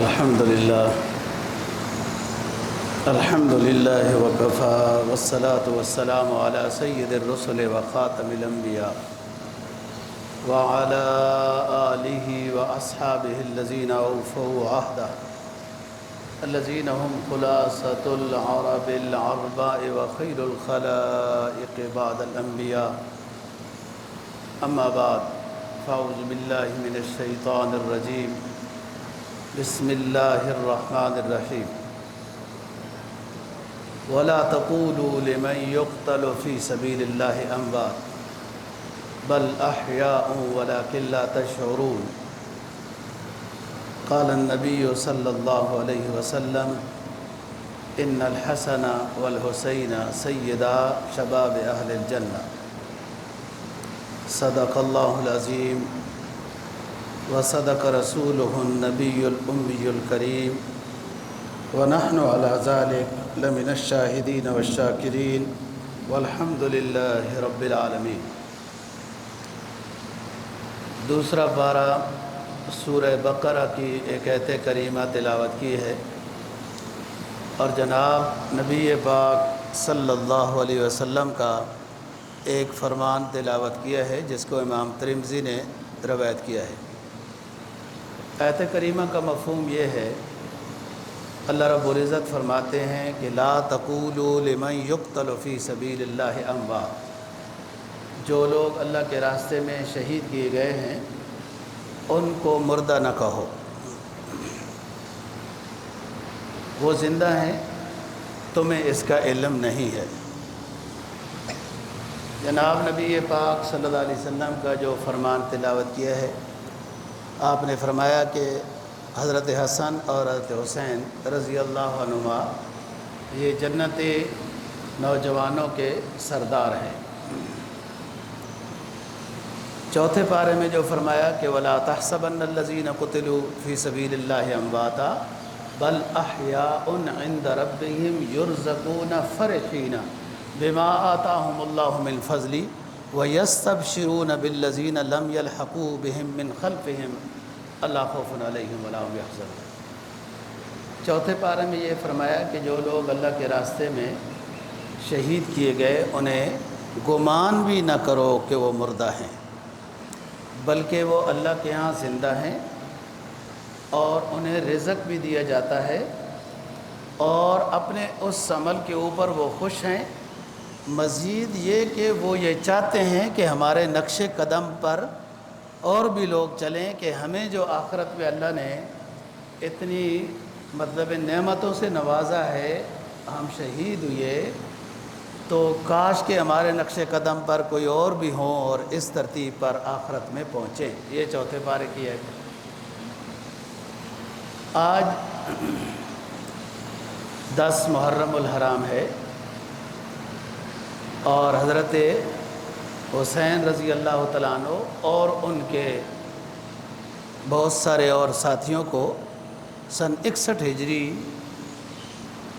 الحمد لله وكفى والصلاة والسلام على سيد الرسل وخاتم الأنبياء وعلى آله وأصحابه الذين أوفوا عهده الذين هم خلاصة العرب العرباء وخير الخلائق بعد الأنبياء. أما بعد فأعوذ بالله من الشيطان الرجيم. بسم الله الرحمن الرحيم. ولا تقولوا لمن يقتل في سبيل الله أموات بل أحياء ولكن لا تشعرون. قال النبي صلى الله عليه وسلم إن الحسن والحسين سيدا شباب أهل الجنة. صدق الله العظيم وصدق رسوله النبي الأمي الكريم ونحن على ذلك لمن الشاهدين والشاكرين والحمد لله رب العالمين. دوسرا پارہ سورہ بقرہ کی ایک آیت کریمہ تلاوت کی ہے اور جناب نبی پاک صلی اللہ علیہ وسلم کا ایک فرمان تلاوت کیا ہے جس کو امام ترمذی نے روایت کیا ہے. آیت کریمہ کا مفہوم یہ ہے، اللہ رب العزت فرماتے ہیں کہ لا تقولوا لمن يقتل فی سبیل اللہ اموات، جو لوگ اللہ کے راستے میں شہید کیے گئے ہیں ان کو مردہ نہ کہو، وہ زندہ ہیں، تمہیں اس کا علم نہیں ہے. جناب نبی پاک صلی اللہ علیہ وسلم کا جو فرمان تلاوت کیا ہے، آپ نے فرمایا کہ حضرت حسن اور حضرت حسین رضی اللہ عنہما یہ جنتی نوجوانوں کے سردار ہیں. چوتھے پارے میں جو فرمایا کہ وَلَا تَحْسَبَنَّ الَّذِينَ قُتِلُوا فِي سَبِيلِ اللَّهِ أَمْوَاتًا بَلْ أَحْيَاءٌ عِنْدَ رَبِّهِمْ يُرْزَقُونَ فَرِحِينَ بِمَا آتَاهُمُ اللَّهُ مِنْ فَضْلِهِ وَيَسْتَبْشِرُونَ بِالَّذِينَ لَمْ يَلْحَقُوا بِهِمْ مِنْ خَلْفِهِمْ أَلَّا خَوْفٌ عَلَيْهِمْ وَلَا هُمْ يَحْزَنُونَ. چوتھے پارے میں یہ فرمایا کہ جو لوگ اللہ کے راستے میں شہید کیے گئے انہیں گمان بھی نہ کرو کہ وہ مردہ ہیں، بلکہ وہ اللہ کے ہاں زندہ ہیں اور انہیں رزق بھی دیا جاتا ہے اور اپنے اس عمل کے اوپر وہ خوش ہیں. مزید یہ کہ وہ یہ چاہتے ہیں کہ ہمارے نقش قدم پر اور بھی لوگ چلیں کہ ہمیں جو آخرت میں اللہ نے اتنی نعمتوں سے نوازا ہے، ہم شہید ہوئے تو کاش کہ ہمارے نقش قدم پر کوئی اور بھی ہوں اور اس ترتیب پر آخرت میں پہنچیں. یہ چوتھے پارے کی ہے. آج 10 محرم الحرام ہے اور حضرت حسین رضی اللہ تعالیٰ عنہ اور ان کے بہت سارے اور ساتھیوں کو سن 61 ہجری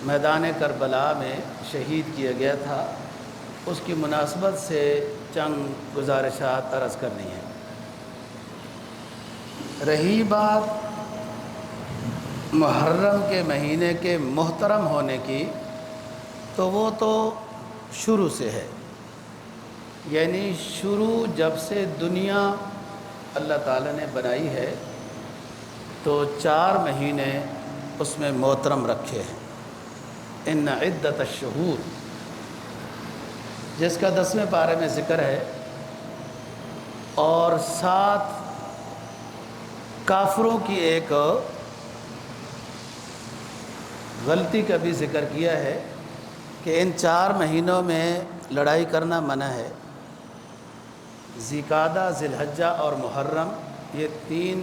میدان کربلا میں شہید کیا گیا تھا. اس کی مناسبت سے چند گزارشات عرض کرنی ہیں. رہی بات محرم کے مہینے کے محترم ہونے کی، تو وہ تو شروع سے ہے، یعنی شروع جب سے دنیا اللہ تعالیٰ نے بنائی ہے تو 4 مہینے اس میں محترم رکھے ہیں. ان عدت الشہور جس کا 10ویں پارے میں ذکر ہے اور 7 کافروں کی ایک غلطی کا بھی ذکر کیا ہے کہ ان 4 مہینوں میں لڑائی کرنا منع ہے. ذی-قعدہ، ذی الحجہ اور محرم یہ 3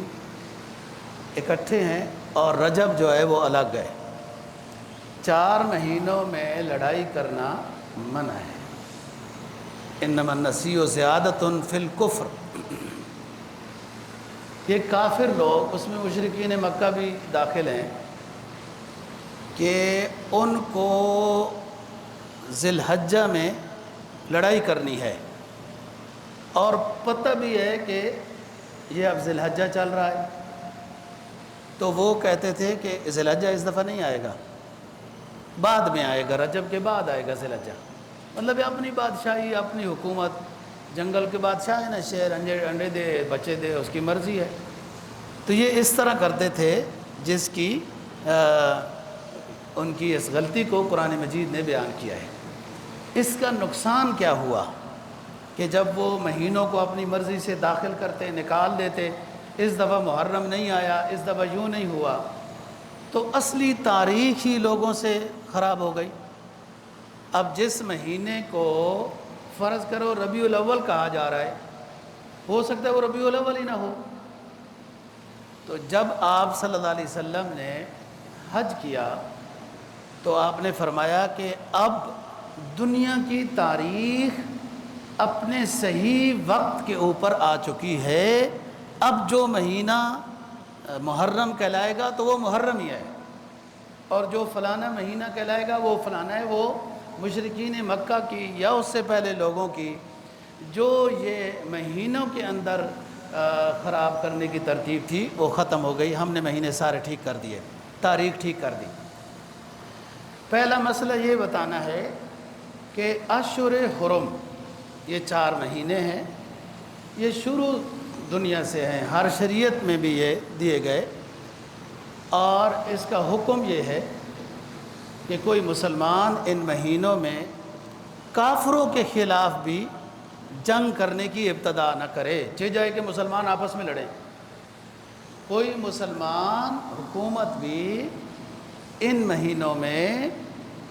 اکٹھے ہیں اور رجب جو ہے وہ الگ ہے. 4 مہینوں میں لڑائی کرنا منع ہے. انما النسیء زیادۃ فی الکفر. یہ کافر لوگ، اس میں مشرکین مکہ بھی داخل ہیں، کہ ان کو ذی الحجہ میں لڑائی کرنی ہے اور پتہ بھی ہے کہ یہ اب ذی الحجہ چل رہا ہے تو وہ کہتے تھے کہ ذی الحجہ اس دفعہ نہیں آئے گا، بعد میں آئے گا، رجب کے بعد آئے گا ذی الحجہ۔ مطلب اپنی بادشاہی، اپنی حکومت، جنگل کے بادشاہ ہے نا، شیر انڈے دے بچے دے، اس کی مرضی ہے۔ تو یہ اس طرح کرتے تھے، جس کی ان کی اس غلطی کو قرآن مجید نے بیان کیا ہے۔ اس کا نقصان کیا ہوا کہ جب وہ مہینوں کو اپنی مرضی سے داخل کرتے، نکال دیتے، اس دفعہ محرم نہیں آیا، اس دفعہ یوں نہیں ہوا، تو اصلی تاریخ ہی لوگوں سے خراب ہو گئی۔ اب جس مہینے کو فرض کرو ربیع الاول کہا جا رہا ہے، ہو سکتا ہے وہ ربیع الاول ہی نہ ہو۔ تو جب آپ صلی اللہ علیہ وسلم نے حج کیا تو آپ نے فرمایا کہ اب دنیا کی تاریخ اپنے صحیح وقت کے اوپر آ چکی ہے، اب جو مہینہ محرم کہلائے گا تو وہ محرم ہی ہے، اور جو فلانا مہینہ کہلائے گا وہ فلانا ہے۔ وہ مشرکین مکہ کی یا اس سے پہلے لوگوں کی جو یہ مہینوں کے اندر خراب کرنے کی ترتیب تھی وہ ختم ہو گئی۔ ہم نے مہینے سارے ٹھیک کر دیے، تاریخ ٹھیک کر دی۔ پہلا مسئلہ یہ بتانا ہے کہ اشہر حرم یہ 4 مہینے ہیں، یہ شروع دنیا سے ہیں، ہر شریعت میں بھی یہ دیے گئے، اور اس کا حکم یہ ہے کہ کوئی مسلمان ان مہینوں میں کافروں کے خلاف بھی جنگ کرنے کی ابتدا نہ کرے، چاہے جائے کہ مسلمان آپس میں لڑیں۔ کوئی مسلمان حکومت بھی ان مہینوں میں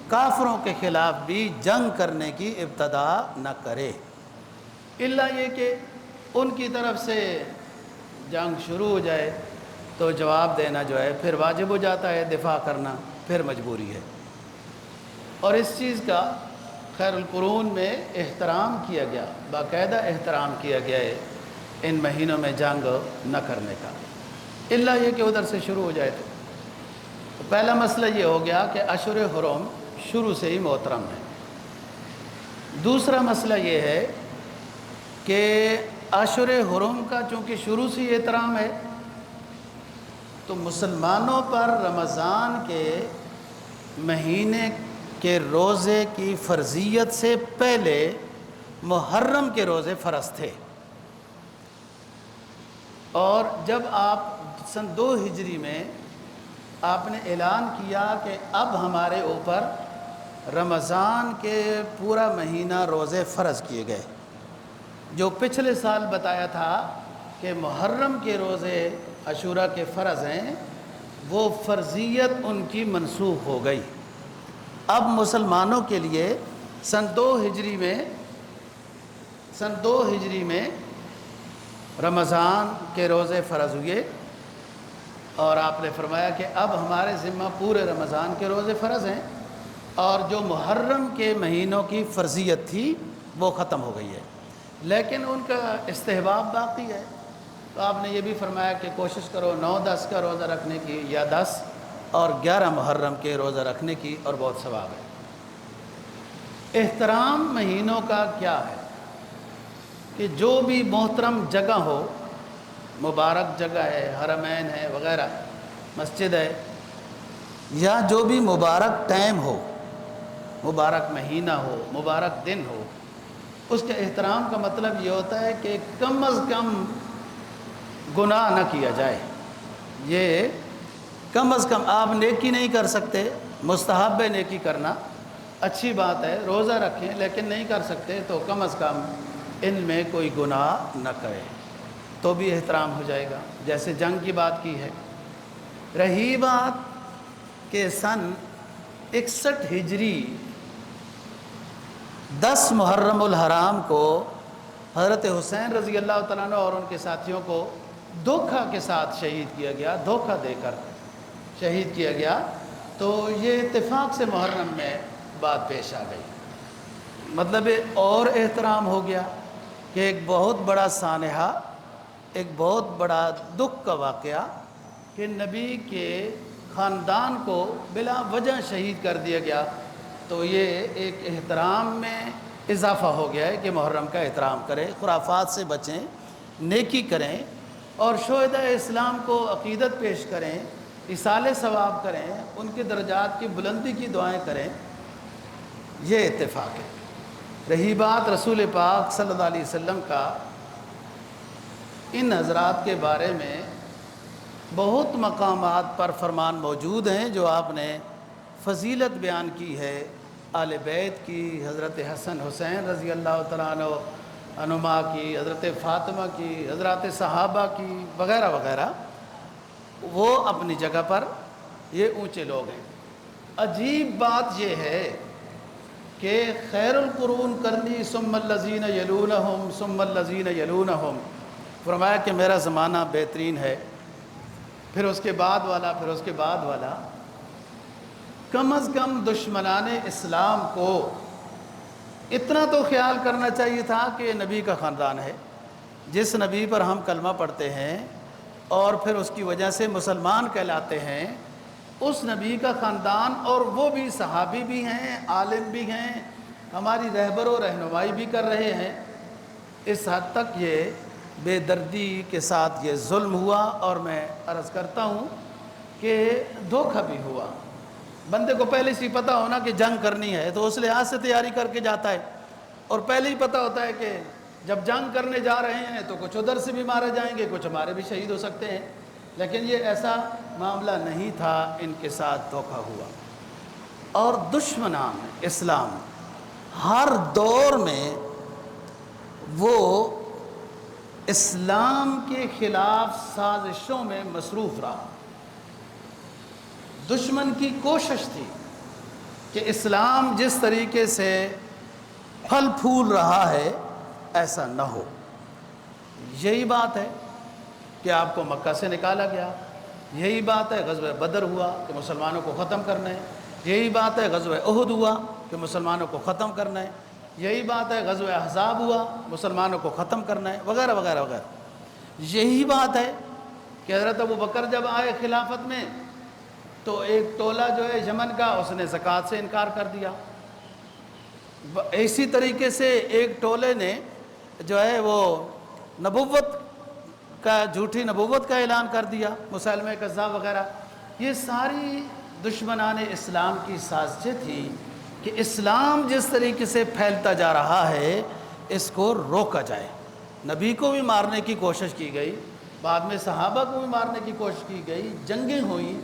کافروں کے خلاف بھی جنگ کرنے کی ابتدا نہ کرے، الا یہ کہ ان کی طرف سے جنگ شروع ہو جائے تو جواب دینا جو ہے پھر واجب ہو جاتا ہے، دفاع کرنا پھر مجبوری ہے۔ اور اس چیز کا خیر القرون میں احترام کیا گیا، باقاعدہ احترام کیا گیا ہے ان مہینوں میں جنگ نہ کرنے کا، الا یہ کہ ادھر سے شروع ہو جائے تو پہلا مسئلہ یہ ہو گیا کہ اشہر حرم شروع سے ہی محترم ہے۔ دوسرا مسئلہ یہ ہے کہ اشہر حرم کا چونکہ شروع سے ہی احترام ہے تو مسلمانوں پر رمضان کے مہینے کے روزے کی فرضیت سے پہلے محرم کے روزے فرض تھے، اور جب آپ سن 2 ہجری میں آپ نے اعلان کیا کہ اب ہمارے اوپر رمضان کے پورا مہینہ روزے فرض کیے گئے، جو پچھلے سال بتایا تھا کہ محرم کے روزے عاشوراء کے فرض ہیں، وہ فرضیت ان کی منسوخ ہو گئی۔ اب مسلمانوں کے لیے سن 2 ہجری میں رمضان کے روزے فرض ہوئے، اور آپ نے فرمایا کہ اب ہمارے ذمہ پورے رمضان کے روزے فرض ہیں، اور جو محرم کے مہینوں کی فرضیت تھی وہ ختم ہو گئی ہے، لیکن ان کا استحباب باقی ہے۔ تو آپ نے یہ بھی فرمایا کہ کوشش کرو 9-10 کا روزہ رکھنے کی، یا 10 اور 11 محرم کے روزہ رکھنے کی، اور بہت ثواب ہے۔ احترام مہینوں کا کیا ہے کہ جو بھی محترم جگہ ہو، مبارک جگہ ہے، حرمین ہے وغیرہ، مسجد ہے، یا جو بھی مبارک ٹائم ہو، مبارک مہینہ ہو، مبارک دن ہو، اس کے احترام کا مطلب یہ ہوتا ہے کہ کم از کم گناہ نہ کیا جائے۔ یہ کم از کم آپ نیکی نہیں کر سکتے، مستحب ہے نیکی کرنا، اچھی بات ہے، روزہ رکھیں، لیکن نہیں کر سکتے تو کم از کم ان میں کوئی گناہ نہ کرے تو بھی احترام ہو جائے گا، جیسے جنگ کی بات کی ہے۔ رہی بات کہ سن 61 ہجری 10 محرم الحرام کو حضرت حسین رضی اللہ تعالیٰ عنہ اور ان کے ساتھیوں کو دھوکہ کے ساتھ شہید کیا گیا، دھوکہ دے کر شہید کیا گیا، تو یہ اتفاق سے محرم میں بات پیش آ گئی۔ مطلب اور احترام ہو گیا کہ ایک بہت بڑا سانحہ، ایک بہت بڑا دکھ کا واقعہ کہ نبی کے خاندان کو بلا وجہ شہید کر دیا گیا، تو یہ ایک احترام میں اضافہ ہو گیا ہے کہ محرم کا احترام کریں، خرافات سے بچیں، نیکی کریں، اور شہداء اسلام کو عقیدت پیش کریں ایصال ثواب کریں، ان کے درجات کی بلندی کی دعائیں کریں، یہ اتفاق ہے۔ رہی بات رسول پاک صلی اللہ علیہ وسلم کا، ان حضرات کے بارے میں بہت مقامات پر فرمان موجود ہیں جو آپ نے فضیلت بیان کی ہے آل بیت کی، حضرت حسن حسین رضی اللہ تعالیٰ عنہما کی، حضرت فاطمہ کی، حضرات صحابہ کی، وغیرہ وغیرہ۔ وہ اپنی جگہ پر یہ اونچے لوگ ہیں۔ عجیب بات یہ ہے کہ خیر القرون قرنی ثم الذین یلونہم ثم الذین یلونہم، فرمایا کہ میرا زمانہ بہترین ہے، پھر اس کے بعد والا، پھر اس کے بعد والا۔ کم از کم دشمنان اسلام کو اتنا تو خیال کرنا چاہیے تھا کہ یہ نبی کا خاندان ہے، جس نبی پر ہم کلمہ پڑھتے ہیں اور پھر اس کی وجہ سے مسلمان کہلاتے ہیں، اس نبی کا خاندان، اور وہ بھی صحابی بھی ہیں، عالم بھی ہیں، ہماری رہبر و رہنمائی بھی کر رہے ہیں۔ اس حد تک یہ بے دردی کے ساتھ یہ ظلم ہوا، اور میں عرض کرتا ہوں کہ دھوکہ بھی ہوا۔ بندے کو پہلے سے پتہ ہونا کہ جنگ کرنی ہے تو اس لحاظ سے تیاری کر کے جاتا ہے، اور پہلے ہی پتہ ہوتا ہے کہ جب جنگ کرنے جا رہے ہیں تو کچھ ادھر سے بھی مارے جائیں گے، کچھ ہمارے بھی شہید ہو سکتے ہیں، لیکن یہ ایسا معاملہ نہیں تھا، ان کے ساتھ دھوکہ ہوا۔ اور دشمنان اسلام ہر دور میں وہ اسلام کے خلاف سازشوں میں مصروف رہا۔ دشمن کی کوشش تھی کہ اسلام جس طریقے سے پھل پھول رہا ہے ایسا نہ ہو۔ یہی بات ہے کہ آپ کو مکہ سے نکالا گیا، یہی بات ہے غزوہ بدر ہوا کہ مسلمانوں کو ختم کرنا ہے، یہی بات ہے غزوہ احد ہوا کہ مسلمانوں کو ختم کرنا ہے، یہی بات ہے غزوہ احزاب ہوا مسلمانوں کو ختم کرنا ہے، وغیرہ وغیرہ وغیرہ۔ یہی بات ہے کہ حضرت ابو بکر جب آئے خلافت میں تو ایک ٹولہ جو ہے یمن کا، اس نے زکوٰۃ سے انکار کر دیا۔ اسی طریقے سے ایک ٹولے نے جو ہے وہ نبوت کا، جھوٹی نبوت کا اعلان کر دیا، مسلمہ کذاب وغیرہ۔ یہ ساری دشمنان اسلام کی سازشیں تھیں کہ اسلام جس طریقے سے پھیلتا جا رہا ہے اس کو روکا جائے۔ نبی کو بھی مارنے کی کوشش کی گئی، بعد میں صحابہ کو بھی مارنے کی کوشش کی گئی، جنگیں ہوئیں۔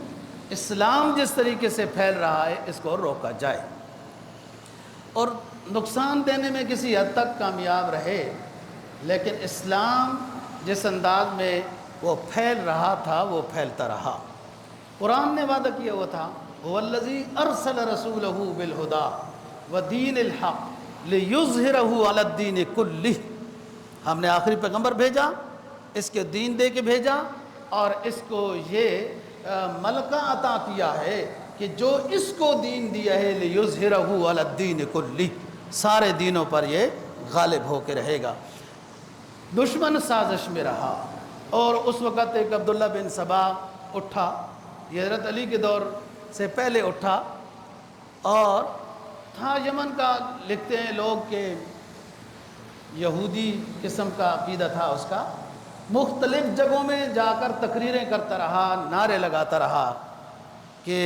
اسلام جس طریقے سے پھیل رہا ہے اس کو روکا جائے، اور نقصان دینے میں کسی حد تک کامیاب رہے، لیکن اسلام جس انداز میں وہ پھیل رہا تھا وہ پھیلتا رہا۔ قرآن نے وعدہ کیا ہوا تھا، هو الذی ارسل رسولہ بالہدی ودین الحق لیظہرہ علی الدین کلہ، ہم نے آخری پیغمبر بھیجا، اس کے دین دے کے بھیجا، اور اس کو یہ ملکہ عطا کیا ہے کہ جو اس کو دین دیا ہے لیظہرہ علی الدین کلہ، سارے دینوں پر یہ غالب ہو کے رہے گا۔ دشمن سازش میں رہا، اور اس وقت ایک عبداللہ بن سبا اٹھا، یہ حضرت علی کے دور سے پہلے اٹھا، اور تھا یمن کا، لکھتے ہیں لوگ کہ یہودی قسم کا عقیدہ تھا اس کا، مختلف جگہوں میں جا کر تقریریں کرتا رہا، نعرے لگاتا رہا کہ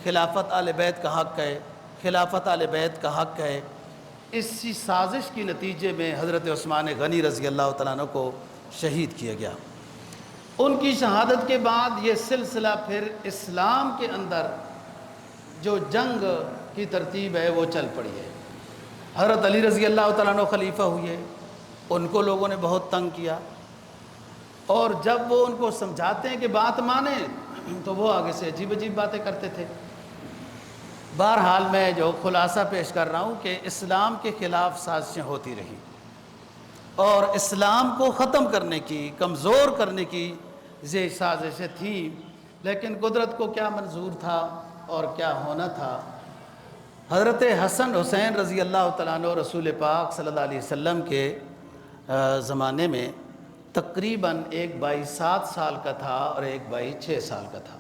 خلافت آل بیت کا حق ہے، خلافت آل بیت کا حق ہے۔ اسی سازش کی نتیجے میں حضرت عثمان غنی رضی اللہ تعالیٰ عنہ کو شہید کیا گیا۔ ان کی شہادت کے بعد یہ سلسلہ پھر اسلام کے اندر جو جنگ کی ترتیب ہے وہ چل پڑی ہے۔ حضرت علی رضی اللہ تعالیٰ عنہ خلیفہ ہوئے، ان کو لوگوں نے بہت تنگ کیا، اور جب وہ ان کو سمجھاتے ہیں کہ بات مانیں تو وہ آگے سے عجیب عجیب باتیں کرتے تھے۔ بہرحال میں جو خلاصہ پیش کر رہا ہوں کہ اسلام کے خلاف سازشیں ہوتی رہیں، اور اسلام کو ختم کرنے کی، کمزور کرنے کی یہ سازشیں تھیں، لیکن قدرت کو کیا منظور تھا اور کیا ہونا تھا۔ حضرت حسن حسین رضی اللہ تعالیٰ عنہ رسول پاک صلی اللہ علیہ وسلم کے زمانے میں تقریباً ایک بھائی 7 سال کا تھا اور ایک بھائی 6 سال کا تھا۔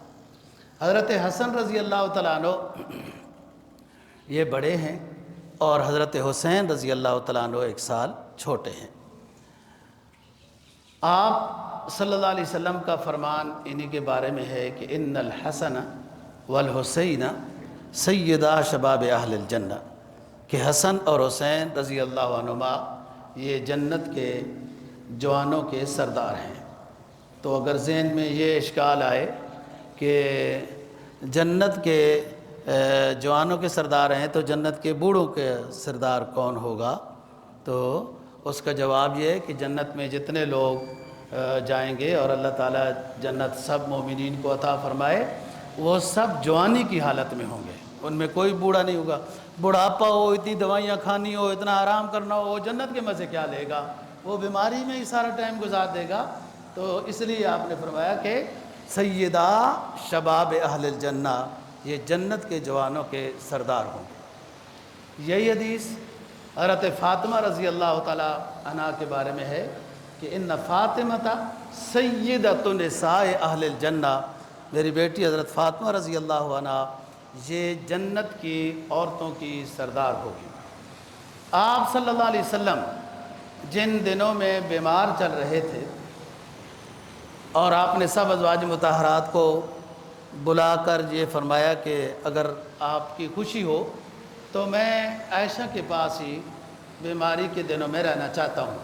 حضرت حسن رضی اللہ تعالیٰ عنہ یہ بڑے ہیں، اور حضرت حسین رضی اللہ تعالیٰ عنہ 1 سال چھوٹے ہیں۔ آپ صلی اللہ علیہ وسلم کا فرمان انہی کے بارے میں ہے کہ ان الحسن والحسین سیدا شباب اہل الجنہ، کہ حسن اور حسین رضی اللہ عنہما یہ جنت کے جوانوں کے سردار ہیں۔ تو اگر ذہن میں یہ اشکال آئے کہ جنت کے جوانوں کے سردار ہیں تو جنت کے بوڑھوں کے سردار کون ہوگا، تو اس کا جواب یہ ہے کہ جنت میں جتنے لوگ جائیں گے اور اللہ تعالیٰ جنت سب مومنین کو عطا فرمائے، وہ سب جوانی کی حالت میں ہوں گے، ان میں کوئی بوڑھا نہیں ہوگا۔ بڑھاپا ہو، اتنی دوائیاں کھانی ہو، اتنا آرام کرنا ہو، وہ جنت کے مزے کیا لے گا، وہ بیماری میں ہی سارا ٹائم گزار دے گا۔ تو اس لیے آپ نے فرمایا کہ سیدہ شباب اہل الجنہ، یہ جنت کے جوانوں کے سردار ہوں گے۔ یہی حدیث حضرت فاطمہ رضی اللہ تعالیٰ عنہ کے بارے میں ہے کہ ان فاطمہ سیدۃ نساء اہل الجنہ، میری بیٹی حضرت فاطمہ رضی اللہ عنہ یہ جنت کی عورتوں کی سردار ہوگی۔ آپ صلی اللہ علیہ وسلم جن دنوں میں بیمار چل رہے تھے اور آپ نے سب ازواج مطہرات کو بلا کر یہ فرمایا کہ اگر آپ کی خوشی ہو تو میں عائشہ کے پاس ہی بیماری کے دنوں میں رہنا چاہتا ہوں۔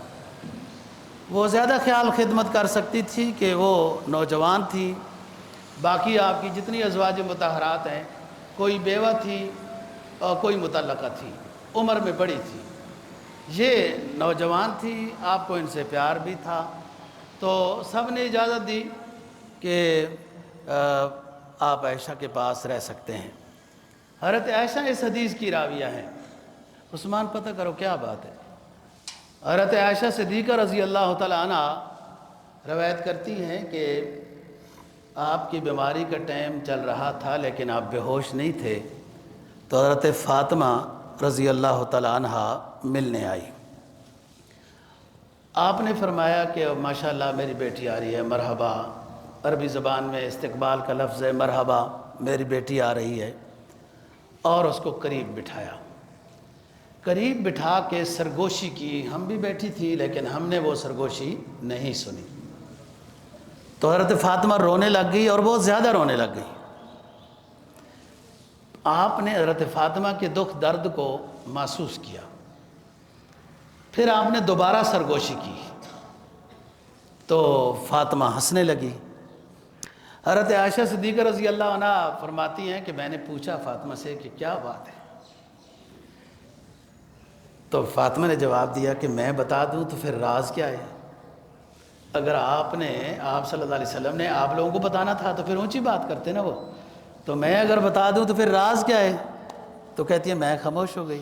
وہ زیادہ خیال خدمت کر سکتی تھی کہ وہ نوجوان تھی، باقی آپ کی جتنی ازواج مطہرات ہیں کوئی بیوہ تھی اور کوئی مطلقہ تھی، عمر میں بڑی تھی، یہ نوجوان تھی، آپ کو ان سے پیار بھی تھا، تو سب نے اجازت دی کہ آپ عائشہ کے پاس رہ سکتے ہیں۔ حضرت عائشہ اس حدیث کی راویہ ہیں۔ عثمان پتہ کرو کیا بات ہے، حضرت عائشہ صدیقہ رضی اللہ تعالیٰ عنہ روایت کرتی ہیں کہ آپ کی بیماری کا ٹائم چل رہا تھا لیکن آپ بے ہوش نہیں تھے، تو حضرت فاطمہ رضی اللہ تعالیٰ عنہ ملنے آئی۔ آپ نے فرمایا کہ ماشاءاللہ میری بیٹی آ رہی ہے، مرحبا، عربی زبان میں استقبال کا لفظ ہے مرحبا، میری بیٹی آ رہی ہے، اور اس کو قریب بٹھایا، قریب بٹھا کے سرگوشی کی۔ ہم بھی بیٹھی تھی لیکن ہم نے وہ سرگوشی نہیں سنی، تو حضرت فاطمہ رونے لگ گئی اور بہت زیادہ رونے لگ گئی۔ آپ نے حضرت فاطمہ کے دکھ درد کو محسوس کیا، پھر آپ نے دوبارہ سرگوشی کی تو فاطمہ ہنسنے لگی۔ حضرت عائشہ صدیقہ رضی اللہ عنہ فرماتی ہیں کہ میں نے پوچھا فاطمہ سے کہ کیا بات ہے، تو فاطمہ نے جواب دیا کہ میں بتا دوں تو پھر راز کیا ہے، اگر آپ صلی اللہ علیہ وسلم نے آپ لوگوں کو بتانا تھا تو پھر اونچی بات کرتے نا وہ، تو میں اگر بتا دوں تو پھر راز کیا ہے، تو کہتی ہے میں خاموش ہو گئی۔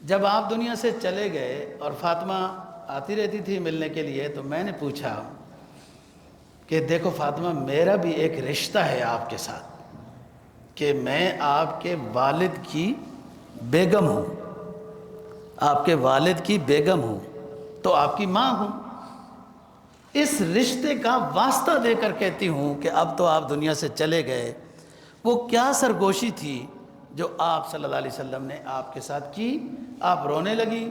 جب آپ دنیا سے چلے گئے اور فاطمہ آتی رہتی تھی ملنے کے لیے، تو میں نے پوچھا کہ دیکھو فاطمہ، میرا بھی ایک رشتہ ہے آپ کے ساتھ کہ میں آپ کے والد کی بیگم ہوں، آپ کے والد کی بیگم ہوں، تو آپ کی ماں ہوں، اس رشتے کا واسطہ دے کر کہتی ہوں کہ اب تو آپ دنیا سے چلے گئے، وہ کیا سرگوشی تھی جو آپ صلی اللہ علیہ وسلم نے آپ کے ساتھ کی۔ آپ رونے لگی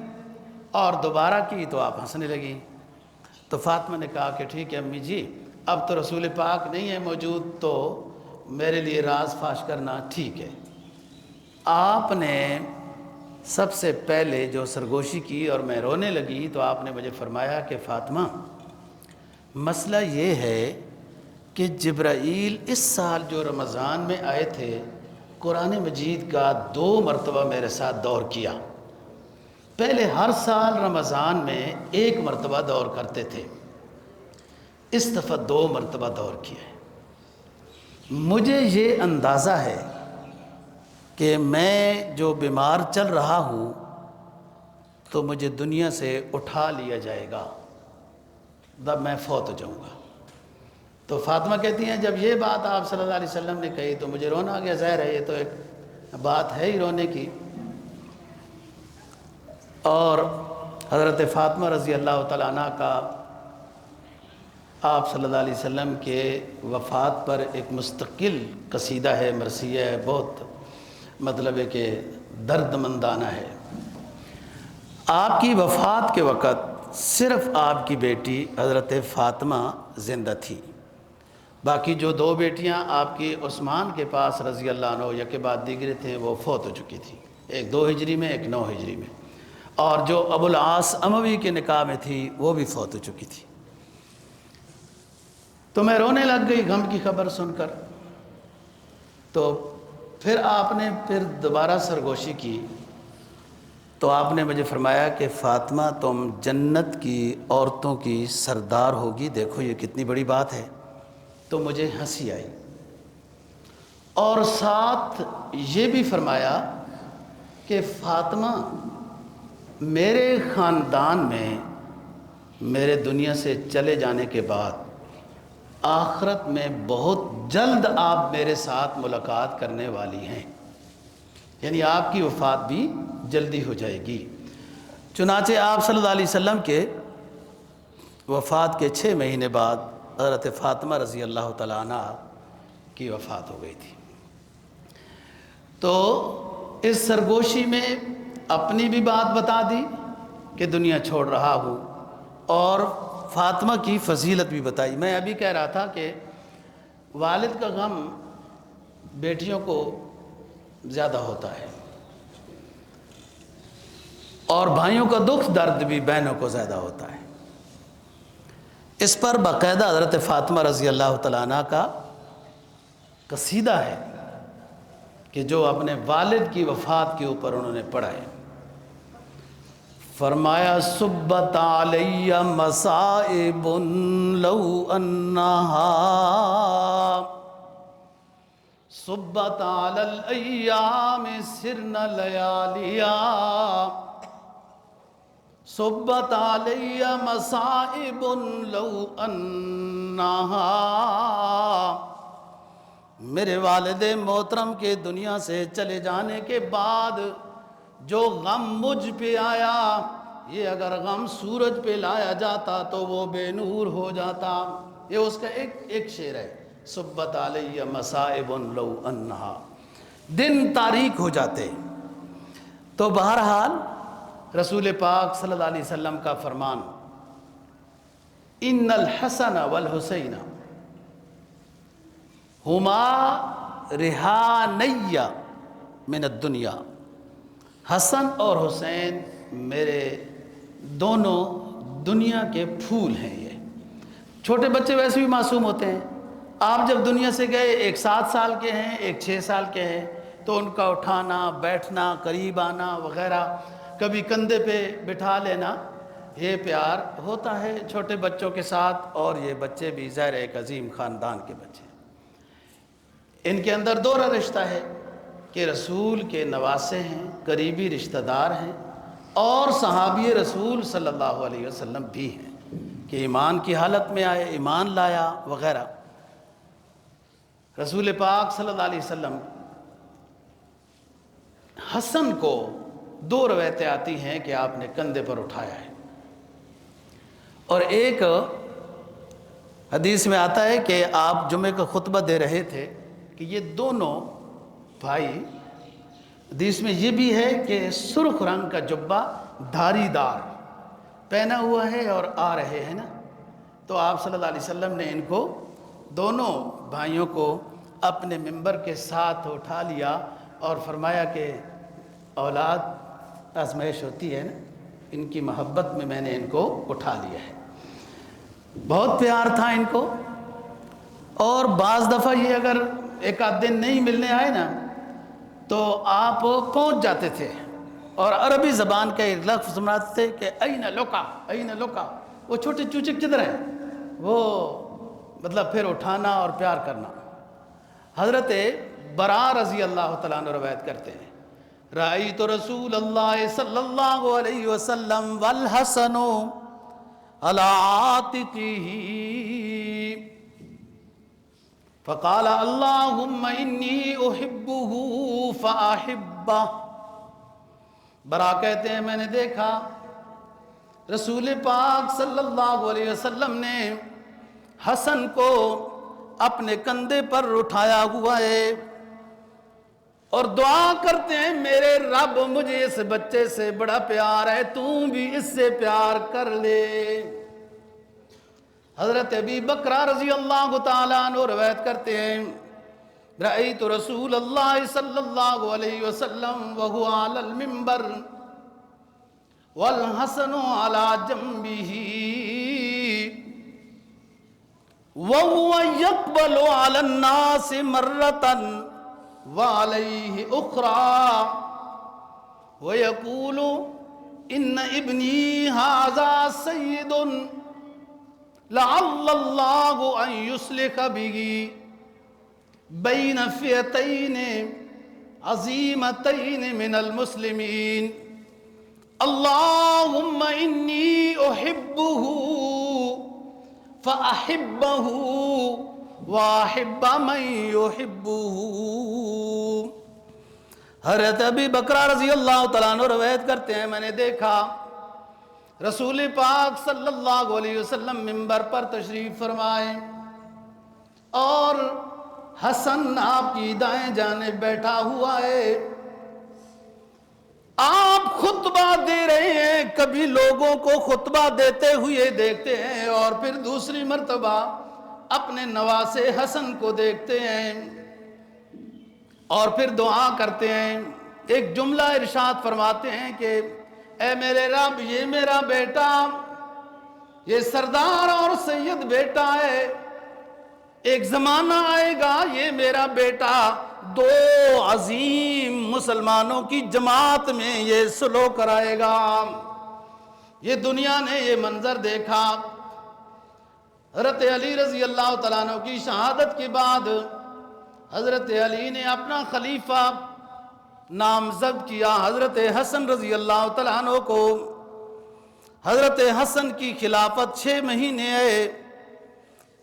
اور دوبارہ کی تو آپ ہنسنے لگی۔ تو فاطمہ نے کہا کہ ٹھیک ہے امی جی، اب تو رسول پاک نہیں ہے موجود تو میرے لیے راز فاش کرنا ٹھیک ہے۔ آپ نے سب سے پہلے جو سرگوشی کی اور میں رونے لگی تو آپ نے مجھے فرمایا کہ فاطمہ، مسئلہ یہ ہے کہ جبرائیل اس سال جو رمضان میں آئے تھے قرآن مجید کا 2 مرتبہ میرے ساتھ دور کیا۔ پہلے ہر سال رمضان میں 1 مرتبہ دور کرتے تھے، اس دفعہ 2 مرتبہ دور کیا ہے۔ مجھے یہ اندازہ ہے کہ میں جو بیمار چل رہا ہوں تو مجھے دنیا سے اٹھا لیا جائے گا، تب میں فوت ہو جاؤں گا۔ تو فاطمہ کہتی ہیں جب یہ بات آپ صلی اللہ علیہ وسلم نے کہی تو مجھے رونا آ گیا، ظاہر ہے یہ تو ایک بات ہے ہی رونے کی۔ اور حضرت فاطمہ رضی اللہ تعالیٰ عنہ کا آپ صلی اللہ علیہ وسلم کے وفات پر ایک مستقل قصیدہ ہے، مرثیہ ہے، بہت مطلب ہے کہ درد مندانہ ہے۔ آپ کی وفات کے وقت صرف آپ کی بیٹی حضرت فاطمہ زندہ تھی، باقی جو 2 بیٹیاں آپ کی عثمان کے پاس رضی اللہ عنہ یا کے بعد دیگرے تھے وہ فوت ہو چکی تھی، ایک 2 ہجری میں، ایک 9 ہجری میں، اور جو ابو العاص اموی کے نکاح میں تھی وہ بھی فوت ہو چکی تھی۔ تو میں رونے لگ گئی غم کی خبر سن کر۔ تو پھر آپ نے دوبارہ سرگوشی کی تو آپ نے مجھے فرمایا کہ فاطمہ تم جنت کی عورتوں کی سردار ہوگی، دیکھو یہ کتنی بڑی بات ہے۔ تو مجھے ہنسی آئی، اور ساتھ یہ بھی فرمایا کہ فاطمہ میرے خاندان میں میرے دنیا سے چلے جانے کے بعد آخرت میں بہت جلد آپ میرے ساتھ ملاقات کرنے والی ہیں، یعنی آپ کی وفات بھی جلدی ہو جائے گی۔ چنانچہ آپ صلی اللہ علیہ وسلم کے وفات کے 6 مہینے بعد حضرت فاطمہ رضی اللہ تعالیٰ عنہ کی وفات ہو گئی تھی۔ تو اس سرگوشی میں اپنی بھی بات بتا دی کہ دنیا چھوڑ رہا ہوں، اور فاطمہ کی فضیلت بھی بتائی۔ میں ابھی کہہ رہا تھا کہ والد کا غم بیٹیوں کو زیادہ ہوتا ہے، اور بھائیوں کا دکھ درد بھی بہنوں کو زیادہ ہوتا ہے۔ اس پر باقاعدہ حضرت فاطمہ رضی اللہ تعالیٰ عنہ کا قصیدہ ہے کہ جو اپنے والد کی وفات کے اوپر انہوں نے پڑھا ہے۔ فرمایا صبت علی مصائب لو انہا صبت علی الایام سرن لیالیا صبت علی مصائب لو انہا، میرے والد محترم کے دنیا سے چلے جانے کے بعد جو غم مجھ پہ آیا، یہ اگر غم سورج پہ لایا جاتا تو وہ بے نور ہو جاتا۔ یہ اس کا ایک شعر ہے، صبت علی مصائب لو انہا، دن تاریک ہو جاتے۔ تو بہرحال رسول پاک صلی اللہ علیہ وسلم کا فرمان، ان الحسن والحسین ہما ریحانی من الدنیا، حسن اور حسین میرے دونوں دنیا کے پھول ہیں۔ یہ چھوٹے بچے ویسے بھی معصوم ہوتے ہیں، آپ جب دنیا سے گئے، ایک 7 سال کے ہیں، ایک 6 سال کے ہیں، تو ان کا اٹھانا، بیٹھنا، قریب آنا وغیرہ، کبھی کندھے پہ بٹھا لینا، یہ پیار ہوتا ہے چھوٹے بچوں کے ساتھ۔ اور یہ بچے بھی ظاہر ایک عظیم خاندان کے بچے ہیں، ان کے اندر دوہرا رشتہ ہے کہ رسول کے نواسے ہیں، قریبی رشتہ دار ہیں، اور صحابی رسول صلی اللہ علیہ وسلم بھی ہیں کہ ایمان کی حالت میں آئے، ایمان لایا وغیرہ۔ رسول پاک صلی اللہ علیہ وسلم حسن کو 2 روایتیں آتی ہیں کہ آپ نے کندھے پر اٹھایا ہے، اور ایک حدیث میں آتا ہے کہ آپ جمعے کا خطبہ دے رہے تھے کہ یہ دونوں بھائی، حدیث میں یہ بھی ہے کہ سرخ رنگ کا جبہ دھاری دار پہنا ہوا ہے اور آ رہے ہیں نا، تو آپ صلی اللہ علیہ وسلم نے ان کو، دونوں بھائیوں کو اپنے ممبر کے ساتھ اٹھا لیا اور فرمایا کہ اولاد آزمائش ہوتی ہے نا، ان کی محبت میں نے ان کو اٹھا لیا ہے۔ بہت پیار تھا ان کو، اور بعض دفعہ یہ اگر ایک آدھ دن نہیں ملنے آئے نا تو آپ پہنچ جاتے تھے، اور عربی زبان کا ایک لفظ سناتے تھے کہ این لوکا، این لوکا، وہ چھوٹے چوچک کدھر ہیں، وہ مطلب پھر اٹھانا اور پیار کرنا۔ حضرت برا رضی اللہ تعالیٰ عنہ روایت کرتے ہیں، رأیت رسول اللہ صلی اللہ علیہ وسلم والحسن علی عاتقہ فقال اللہم انی احبہ فاحبہ۔ برا کہتے ہیں میں نے دیکھا رسول پاک صلی اللہ علیہ وسلم نے حسن کو اپنے کندھے پر اٹھایا ہوا ہے، اور دعا کرتے ہیں میرے رب مجھے اس بچے سے بڑا پیار ہے، تو بھی اس سے پیار کر لے۔ حضرت ابی بکر رضی اللہ تعالیٰ عنہ روایت کرتے ہیں رأیت رسول اللہ صلی اللہ علیہ وسلم وہو علی المنبر والحسن علی جنبہ وہو یقبل علی الناس مرتا وعلیہ اخرى ویقول ان ابنی ھذا سید لعل اللہ ان یصلح بہ بین فئتین عظیمتین من المسلمین اللہم انی احبہ فاحبہ واحب من یحبہ۔ حضرت ابی بکر رضی اللہ تعالیٰ عنہ روایت کرتے ہیں میں نے دیکھا رسول پاک صلی اللہ علیہ وسلم منبر پر تشریف فرمائے اور حسن آپ کی دائیں جانب بیٹھا ہوا ہے، آپ خطبہ دے رہے ہیں، کبھی لوگوں کو خطبہ دیتے ہوئے دیکھتے ہیں اور پھر دوسری مرتبہ اپنے نواسے حسن کو دیکھتے ہیں اور پھر دعا کرتے ہیں۔ ایک جملہ ارشاد فرماتے ہیں کہ اے میرے رب یہ میرا بیٹا، یہ سردار اور سید بیٹا ہے، ایک زمانہ آئے گا یہ میرا بیٹا دو عظیم مسلمانوں کی جماعت میں یہ سلو کرائے گا۔ یہ دنیا نے یہ منظر دیکھا۔ حضرت علی رضی اللہ تعالیٰ عنہ کی شہادت کے بعد حضرت علی نے اپنا خلیفہ نامزد کیا حضرت حسن رضی اللہ تعالیٰ عنہ کو۔ حضرت حسن کی خلافت 6 مہینے ہے،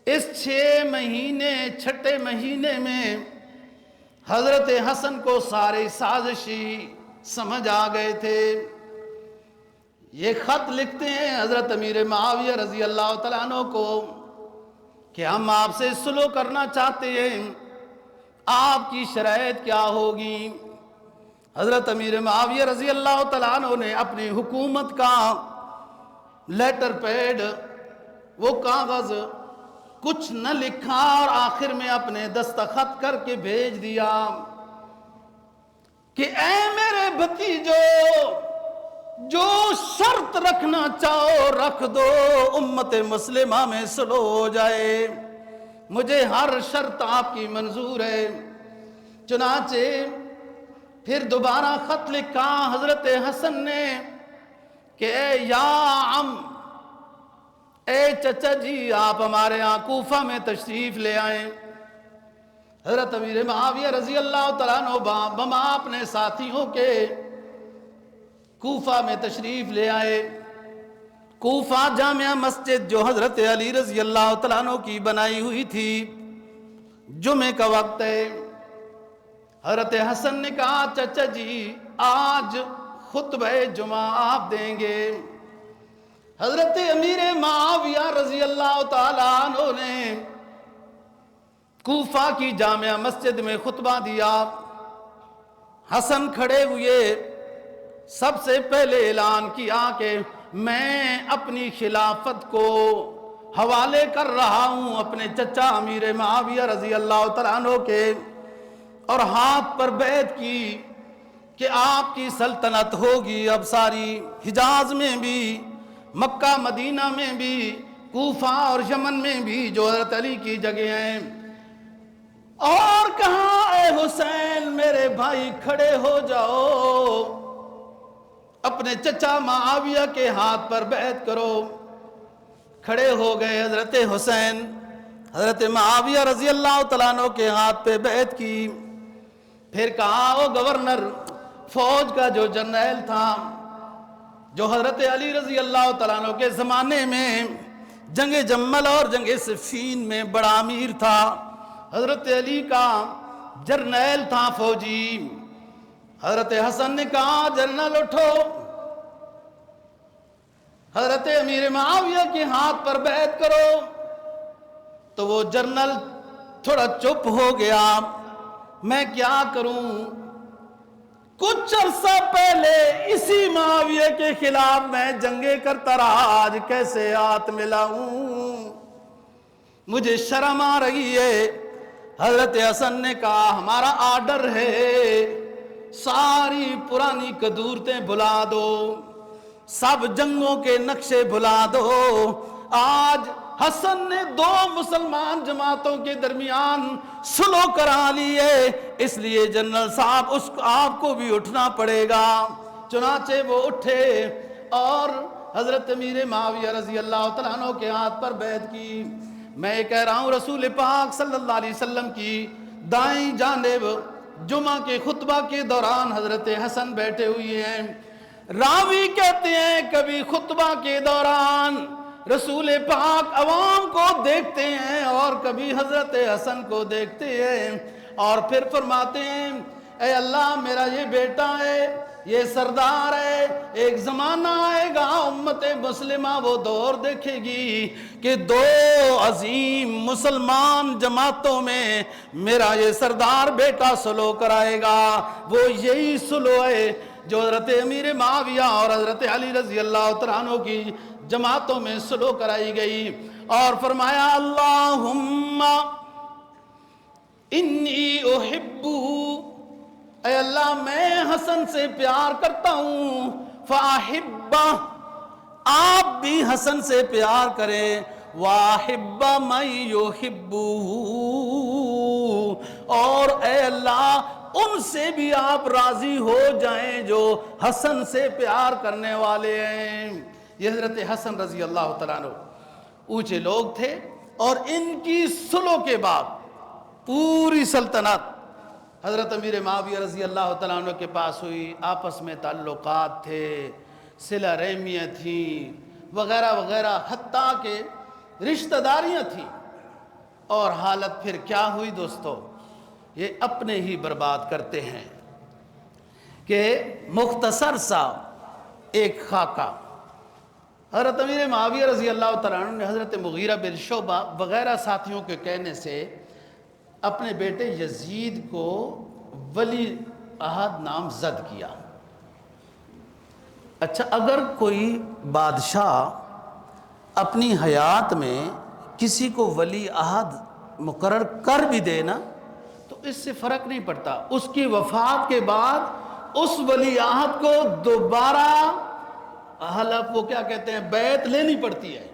اس 6 مہینے چھٹے مہینے میں حضرت حسن کو سارے سازشی سمجھ آ گئے تھے۔ یہ خط لکھتے ہیں حضرت امیر معاویہ رضی اللہ تعالیٰ عنہ کو کہ ہم آپ سے صلح کرنا چاہتے ہیں، آپ کی شرائط کیا ہوگی؟ حضرت امیر معاویہ رضی اللہ تعالیٰ عنہ نے اپنی حکومت کا لیٹر پیڈ، وہ کاغذ کچھ نہ لکھا اور آخر میں اپنے دستخط کر کے بھیج دیا کہ اے میرے بھتیجو، جو شرط رکھنا چاہو رکھ دو، امت مسلمہ میں صلح ہو جائے، مجھے ہر شرط آپ کی منظور ہے۔ چنانچہ پھر دوبارہ خط لکھا حضرت حسن نے کہ اے یا عم، اے چچا جی، آپ ہمارے ہاں کوفہ میں تشریف لے آئیں۔ حضرت امیر معاویہ رضی اللہ تعالیٰ عنہ بما اپنے ساتھیوں کے کوفہ میں تشریف لے آئے۔ کوفہ جامعہ مسجد جو حضرت علی رضی اللہ تعالیٰ عنہ کی بنائی ہوئی تھی، جمعے کا وقت ہے۔ حضرت حسن نے کہا چچا جی آج خطبہ جمعہ آپ دیں گے۔ حضرت امیر معاویہ رضی اللہ تعالیٰ عنہ نے کوفہ کی جامعہ مسجد میں خطبہ دیا۔ حسن کھڑے ہوئے، سب سے پہلے اعلان کیا کہ میں اپنی خلافت کو حوالے کر رہا ہوں اپنے چچا امیر معاویہ رضی اللہ تعالیٰ عنہ کے، اور ہاتھ پر بیعت کی کہ آپ کی سلطنت ہوگی اب ساری حجاز میں بھی، مکہ مدینہ میں بھی، کوفہ اور یمن میں بھی جو حضرت علی کی جگہ ہیں۔ اور کہا اے حسین میرے بھائی کھڑے ہو جاؤ، اپنے چچا معاویہ کے ہاتھ پر بیعت کرو۔ کھڑے ہو گئے حضرت حسین، حضرت معاویہ رضی اللہ تعالیٰ عنہ کے ہاتھ پہ بیعت کی۔ پھر کہا او گورنر، فوج کا جو جنرل تھا، جو حضرت علی رضی اللہ تعالیٰ عنہ کے زمانے میں جنگ جمل اور جنگ صفین میں بڑا امیر تھا، حضرت علی کا جرنیل تھا فوجی۔ حضرت حسن نے کہا جرنیل اٹھو، حضرت امیر معاویہ کے ہاتھ پر بیعت کرو۔ تو وہ جرنیل تھوڑا چپ ہو گیا، میں کیا کروں، کچھ عرصہ پہلے اسی معاویہ کے خلاف میں جنگیں کرتا رہا، آج کیسے ہاتھ ملاؤں، مجھے شرم آ رہی ہے۔ حضرت حسن نے کہا ہمارا آرڈر ہے، ساری پرانی قدورتیں بھلا دو، سب جنگوں کے نقشے بھلا دو۔ آج حسن نے دو مسلمان جماعتوں کے درمیان سلو کرا لی ہے، اس لیے جنرل صاحب آپ کو بھی اٹھنا پڑے گا۔ چنانچہ وہ اٹھے اور حضرت امیر معاویہ رضی اللہ تعالیٰ عنہ کے ہاتھ پر بیعت کی۔ میں یہ کہہ رہا ہوں رسول پاک صلی اللہ علیہ وسلم کی دائیں جانب جمعہ کے خطبہ کے دوران حضرت حسن بیٹھے ہوئے ہیں۔ راوی کہتے ہیں کبھی خطبہ کے دوران رسول پاک عوام کو دیکھتے ہیں اور کبھی حضرت حسن کو دیکھتے ہیں اور پھر فرماتے ہیں اے اللہ میرا یہ بیٹا ہے، یہ سردار ہے، ایک زمانہ آئے گا امت مسلمہ وہ دور دیکھے گی کہ دو عظیم مسلمان جماعتوں میں میرا یہ سردار بیٹا سلو کرائے گا۔ وہ یہی سلو ہے جو حضرت امیر معاویہ اور حضرت علی رضی اللہ تعالیٰ عنہ کی جماعتوں میں سلو کرائی گئی۔ اور فرمایا اللہم انی احبہ، اے اللہ میں حسن سے پیار کرتا ہوں، فاحبہ آپ بھی حسن سے پیار کریں، واحب من یحبہ، اور اے اللہ ان سے بھی آپ راضی ہو جائیں جو حسن سے پیار کرنے والے ہیں۔ یہ حضرت حسن رضی اللہ تعالیٰ عنہ اونچے لوگ تھے اور ان کی سلو کے بعد پوری سلطنت حضرت امیر معاویہ رضی اللہ تعالیٰ عنہ کے پاس ہوئی، آپس میں تعلقات تھے، صلہ رحمیاں تھیں وغیرہ وغیرہ، حتیٰ کہ رشتہ داریاں تھیں۔ اور حالت پھر کیا ہوئی دوستو، یہ اپنے ہی برباد کرتے ہیں کہ مختصر سا ایک خاکہ حضرت امیر معاویہ رضی اللہ تعالیٰ عنہ نے حضرت مغیرہ بن شعبہ وغیرہ ساتھیوں کے کہنے سے اپنے بیٹے یزید کو ولی عہد نامزد کیا۔ اچھا، اگر کوئی بادشاہ اپنی حیات میں کسی کو ولی عہد مقرر کر بھی دے نا تو اس سے فرق نہیں پڑتا، اس کی وفات کے بعد اس ولی عہد کو دوبارہ حلف وہ کیا کہتے ہیں بیعت لینی پڑتی ہے،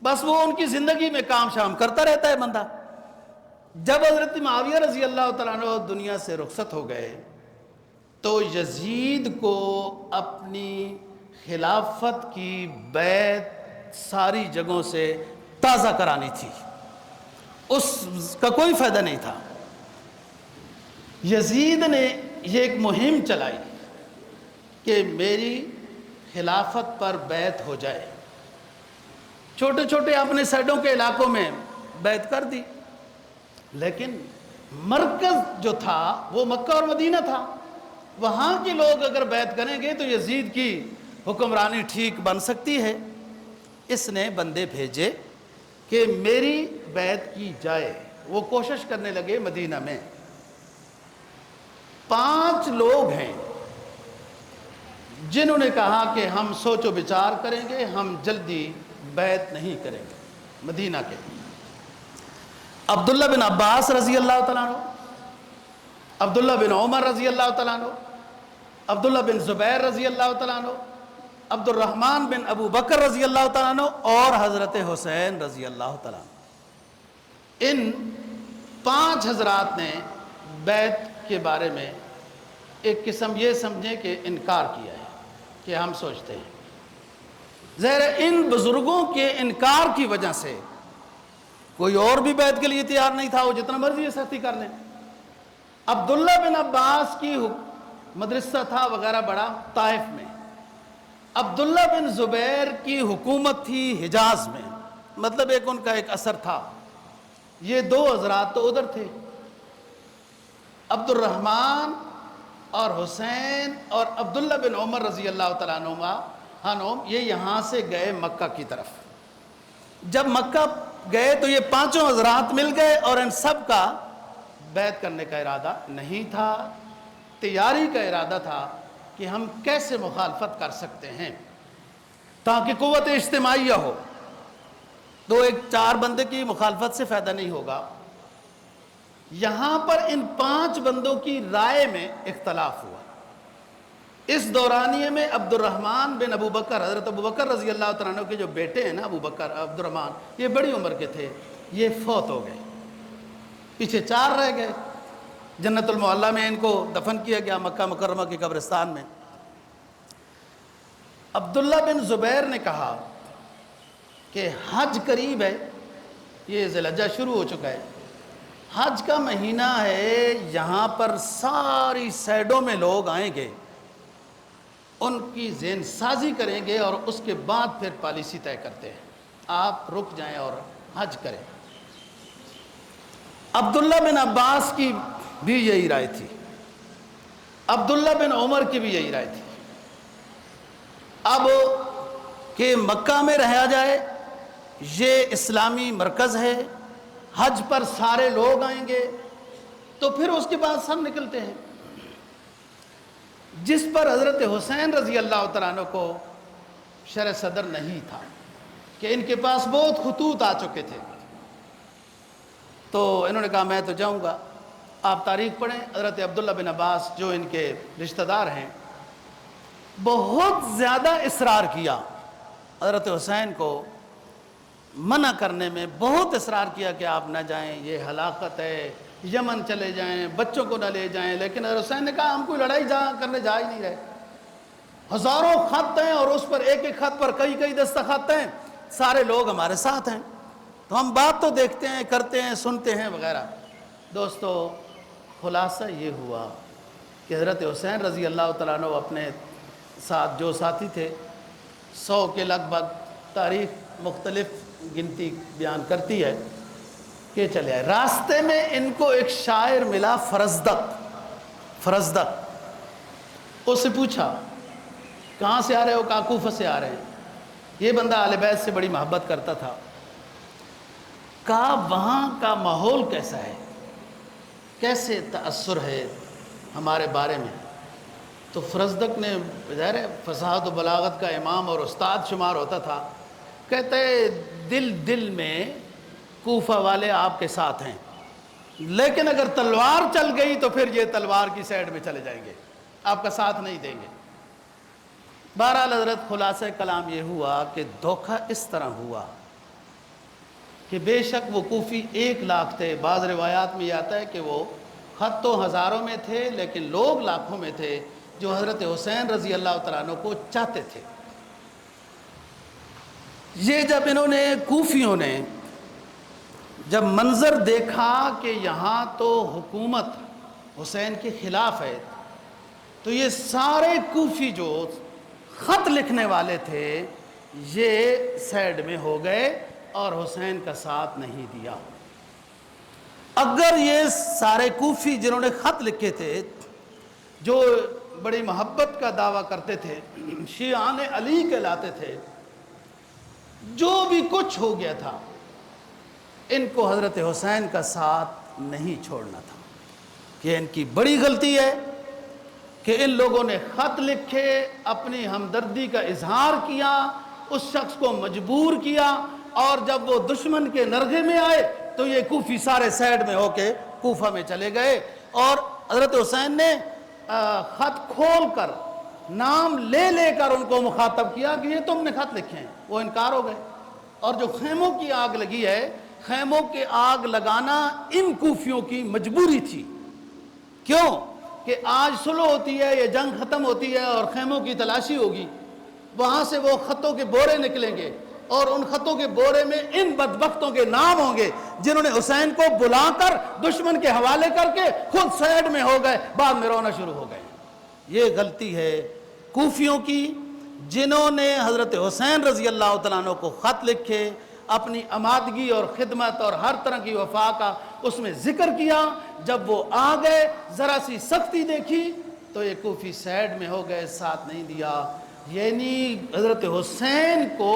بس وہ ان کی زندگی میں کام شام کرتا رہتا ہے بندہ۔ جب حضرت معاویہ رضی اللہ تعالیٰ عنہ دنیا سے رخصت ہو گئے تو یزید کو اپنی خلافت کی بیعت ساری جگہوں سے تازہ کرانی تھی، اس کا کوئی فائدہ نہیں تھا۔ یزید نے یہ ایک مہم چلائی کہ میری خلافت پر بیعت ہو جائے، چھوٹے چھوٹے اپنے سائڈوں کے علاقوں میں بیعت کر دی، لیکن مرکز جو تھا وہ مکہ اور مدینہ تھا، وہاں کے لوگ اگر بیعت کریں گے تو یزید کی حکمرانی ٹھیک بن سکتی ہے۔ اس نے بندے بھیجے کہ میری بیعت کی جائے، وہ کوشش کرنے لگے مدینہ میں۔ 5 لوگ ہیں جنہوں نے کہا کہ ہم سوچ و بچار کریں گے، ہم جلدی بیعت نہیں کریں گے مدینہ کے۔ عبداللہ بن عباس رضی اللہ تعالیٰ عنہ، عبداللہ بن عمر رضی اللہ تعالیٰ عنہ، عبداللہ بن زبیر رضی اللہ تعالیٰ عنہ، عبد الرحمن بن ابو بکر رضی اللہ تعالیٰ عنہ اور حضرت حسین رضی اللہ تعالیٰ عنہ۔ ان 5 حضرات نے بیعت کے بارے میں ایک قسم یہ سمجھیں کہ انکار کیا ہے کہ ہم سوچتے ہیں۔ ظاہر ان بزرگوں کے انکار کی وجہ سے کوئی اور بھی بیعت کے لیے تیار نہیں تھا، وہ جتنا مرضی سختی کر لیں۔ عبداللہ بن عباس کی مدرسہ تھا وغیرہ بڑا طائف میں، عبداللہ بن زبیر کی حکومت تھی حجاز میں، مطلب ایک ان کا ایک اثر تھا۔ یہ 2 حضرات تو ادھر تھے، عبد الرحمن اور حسین اور عبداللہ بن عمر رضی اللہ تعالیٰ عنہم یہ یہاں سے گئے مکہ کی طرف۔ جب مکہ گئے تو یہ 5 حضرات مل گئے اور ان سب کا بیعت کرنے کا ارادہ نہیں تھا۔ تیاری کا ارادہ تھا کہ ہم کیسے مخالفت کر سکتے ہیں تاکہ قوت اجتماعیہ ہو. تو ایک 4 بندے کی مخالفت سے فائدہ نہیں ہوگا. یہاں پر ان 5 بندوں کی رائے میں اختلاف ہوا. اس دورانیے میں عبد الرحمن بن ابو بکر، حضرت ابو بکر رضی اللہ تعالیٰ عنہ کے جو بیٹے ہیں نا ابو بکر عبد الرحمن، یہ بڑی عمر کے تھے، یہ فوت ہو گئے. پیچھے 4 رہ گئے. جنت المعلیٰ میں ان کو دفن کیا گیا، مکہ مکرمہ کے قبرستان میں. عبداللہ بن زبیر نے کہا کہ حج قریب ہے، یہ ذی الحجہ شروع ہو چکا ہے، حج کا مہینہ ہے، یہاں پر ساری سائڈوں میں لوگ آئیں گے، ان کی ذہن سازی کریں گے اور اس کے بعد پھر پالیسی طے کرتے ہیں، آپ رک جائیں اور حج کریں. عبداللہ بن عباس کی بھی یہی رائے تھی، عبداللہ بن عمر کی بھی یہی رائے تھی. اب کہ مکہ میں رہا جائے، یہ اسلامی مرکز ہے، حج پر سارے لوگ آئیں گے، تو پھر اس کے بعد سب نکلتے ہیں. جس پر حضرت حسین رضی اللہ تعالیٰ عنہ کو شرح صدر نہیں تھا کہ ان کے پاس بہت خطوط آ چکے تھے. تو انہوں نے کہا میں تو جاؤں گا. آپ تاریخ پڑھیں، حضرت عبداللہ بن عباس جو ان کے رشتہ دار ہیں، بہت زیادہ اصرار کیا حضرت حسین کو منع کرنے میں، بہت اصرار کیا کہ آپ نہ جائیں، یہ ہلاکت ہے، یمن چلے جائیں، بچوں کو نہ لے جائیں. لیکن حضرت حسین نے کہا ہم کوئی لڑائی کرنے جا ہی نہیں رہے. ہزاروں خط ہیں اور اس پر ایک ایک خط پر کئی دستخط ہیں، سارے لوگ ہمارے ساتھ ہیں، تو ہم بات تو دیکھتے ہیں، کرتے ہیں، سنتے ہیں وغیرہ. دوستو، خلاصہ یہ ہوا کہ حضرت حسین رضی اللہ تعالیٰ عنہ اپنے ساتھ جو ساتھی تھے، 100 کے لگ بھگ، تاریخ مختلف گنتی بیان کرتی ہے، کہ چلے آئے. راستے میں ان کو ایک شاعر ملا، فرزدق. اس سے پوچھا کہاں سے آ رہے ہو؟ کہا کوفہ سے آ رہے ہیں. یہ بندہ اہل بیت سے بڑی محبت کرتا تھا. کہا وہاں کا ماحول کیسا ہے، کیسے تأثر ہے ہمارے بارے میں؟ تو فرزدق نے، ظاہر ہے فصاحت و بلاغت کا امام اور استاد شمار ہوتا تھا، کہتے دل میں کوفہ والے آپ کے ساتھ ہیں، لیکن اگر تلوار چل گئی تو پھر یہ تلوار کی سائڈ میں چلے جائیں گے، آپ کا ساتھ نہیں دیں گے. بہرحال حضرت خلاصہ کلام یہ ہوا کہ دھوکہ اس طرح ہوا کہ بے شک وہ کوفی 1 لاکھ تھے. بعض روایات میں یہ آتا ہے کہ وہ خط تو ہزاروں میں تھے لیکن لوگ لاکھوں میں تھے جو حضرت حسین رضی اللہ تعالیٰ عنہ کو چاہتے تھے. یہ جب انہوں نے، کوفیوں نے جب منظر دیکھا کہ یہاں تو حکومت حسین کے خلاف ہے، تو یہ سارے کوفی جو خط لکھنے والے تھے یہ سائڈ میں ہو گئے اور حسین کا ساتھ نہیں دیا. اگر یہ سارے کوفی جنہوں نے خط لکھے تھے، جو بڑی محبت کا دعویٰ کرتے تھے، شیعان علی کہلاتے تھے، جو بھی کچھ ہو گیا تھا، ان کو حضرت حسین کا ساتھ نہیں چھوڑنا تھا. کہ ان کی بڑی غلطی ہے کہ ان لوگوں نے خط لکھے، اپنی ہمدردی کا اظہار کیا، اس شخص کو مجبور کیا، اور جب وہ دشمن کے نرغے میں آئے تو یہ کوفی سارے سائڈ میں ہو کے کوفہ میں چلے گئے. اور حضرت حسین نے خط کھول کر نام لے کر ان کو مخاطب کیا کہ یہ تم نے خط لکھے ہیں. وہ انکار ہو گئے. اور جو خیموں کی آگ لگی ہے، خیموں کی آگ لگانا ان کوفیوں کی مجبوری تھی. کیوں کہ آج صلح ہوتی ہے، یہ جنگ ختم ہوتی ہے اور خیموں کی تلاشی ہوگی، وہاں سے وہ خطوں کے بورے نکلیں گے اور ان خطوں کے بورے میں ان بدبختوں کے نام ہوں گے جنہوں نے حسین کو بلا کر دشمن کے حوالے کر کے خود سائڈ میں ہو گئے، بعد میں رونا شروع ہو گئے. یہ غلطی ہے کوفیوں کی، جنہوں نے حضرت حسین رضی اللہ تعالیٰ عنہ کو خط لکھے، اپنی امادگی اور خدمت اور ہر طرح کی وفا کا اس میں ذکر کیا. جب وہ آ گئے، ذرا سی سختی دیکھی تو یہ کوفی سائڈ میں ہو گئے، ساتھ نہیں دیا. یعنی حضرت حسین کو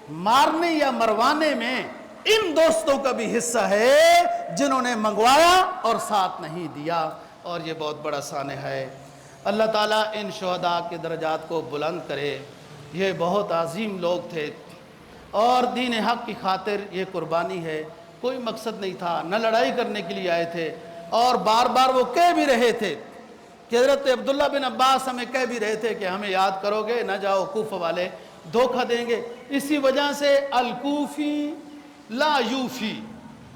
مارنے یا مروانے میں ان دوستوں کا بھی حصہ ہے جنہوں نے منگوایا اور ساتھ نہیں دیا. اور یہ بہت بڑا سانحہ ہے۔ اللہ تعالیٰ ان شہداء کے درجات کو بلند کرے۔ یہ بہت عظیم لوگ تھے اور دین حق کی خاطر یہ قربانی ہے، کوئی مقصد نہیں تھا، نہ لڑائی کرنے کے لیے آئے تھے، اور بار بار وہ کہہ بھی رہے تھے کہ حضرت عبداللہ بن عباس ہمیں کہہ بھی رہے تھے کہ ہمیں یاد کرو گے، نہ جاؤ کوفہ والے دھوکہ دیں گے۔ اسی وجہ سے الکوفی لا یوفی،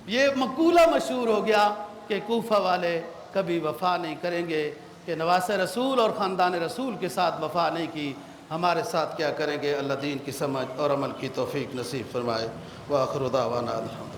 یہ مقولہ مشہور ہو گیا کہ کوفہ والے کبھی وفا نہیں کریں گے، کہ نواس رسول اور خاندان رسول کے ساتھ وفا نہیں کی، ہمارے ساتھ کیا کریں گے؟ اللہ دین کی سمجھ اور عمل کی توفیق نصیب فرمائے۔ وآخر دعوانا الحمد